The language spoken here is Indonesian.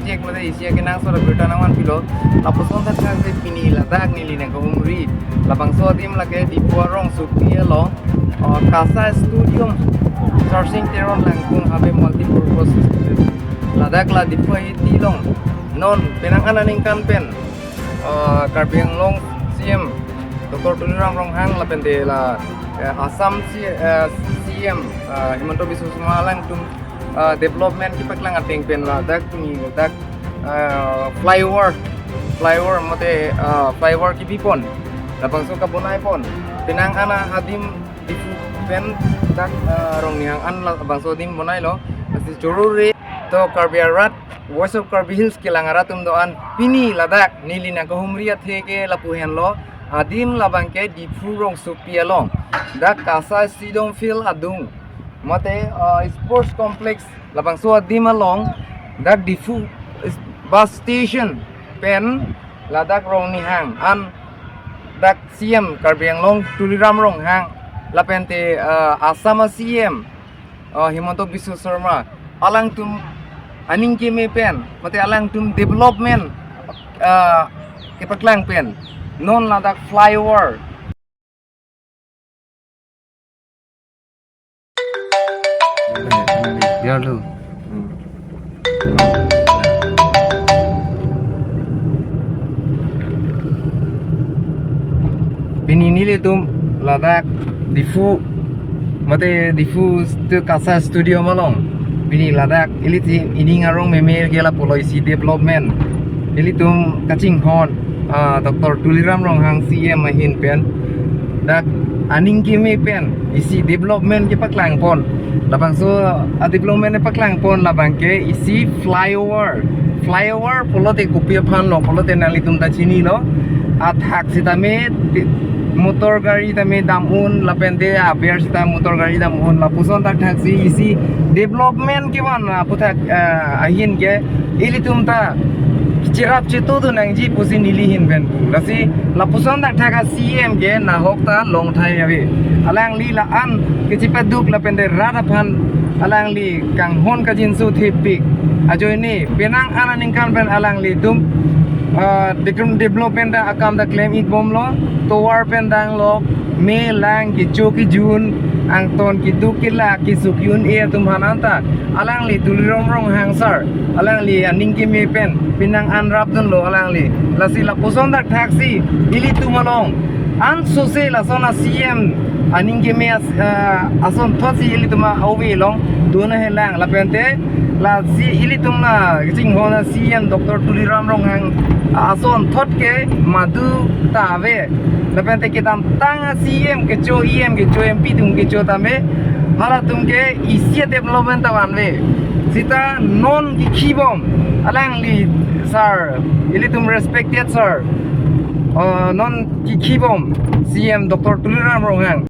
project mate isia ke nang sora berita nang wan pilo lapos on tak se pini ladak nili nang umri lapang so dim lake di puarong supia lo kasa studio sourcing teron langkung habe multi-purpose ladak la di pai tilong non penang ananing kampen karbiang long CM Dr. Tulirang Ronghang la pende la Assam CM Himanto Biswasmalang tum development ki paklang ating pen la dak ni dak flyover mate flyover ki pipon lapang so kabunay pon pinang ana hadim difu pen dak rong niang an la bangso dim bunay lo kasi chururi to Karbiarat Voice of Karbi Hills kilangaratum doan pini ladak nili na kahumriya theke lapuhen lo adim labangke di furong supialong dak kasa sidong fil adung mate sports complex labang so adim along dak di fu bus station pen ladak rong ni hang an dak CM Karbiang long Tuliram rong hang lapente Asama CM Himanto Biswasarma alang tum aning kime pen mate alang tum development kepaklang pen non ladak flyover biar lu pini nile tum ladak difu mate difu kasa studio malong bini ladak iliti ini ngarong memel gela policy development ilitum kacing hon Dr. Tuliram Ronghang CM mahin pen dak aning kimi pen isi development ke paklang pon labang so development ke paklang pon labang ke isi flyover polote kupia phan lo polote nalitum ta chini lo athak sitame motor gari tame damun lapente abiar sita motor gari damun lapuson tak taxi isi development ke wan aputak ahin ke ilitum ta cirap citu tu nang ji pusi nilihin ben lasi lapuson tak taka CM ke na hokta long thai abe alang li la an ke cipat duk lapente radapan alang li kang hon ka jinsu thipik ajo ini penang ananing kan ben alang li tum development da akam da claim it bom lo towar pendang lo me lang ki choki jun ang ton ki dukila ki sukyun e tum hananta alang li Tuliram Ronghang sar alang li aning ki me pen pinang anrap dun lo alang li lasi la puson da taxi ili tumalong an sose la sona CM aning ki me ason thosi ili tuma awi long duna helang la pente la si ili tumna jing hona CM Dr. Tuliram Ronghang ason thot ke madu tave lapente kitam tanga CM ke cho EM ke cho MP tum ke cho tame hala tum ke isia development tawanwe sita non ki khibom alang li sir ili tum respected sir non ki khibom CM Dr. Tuliram Ronghang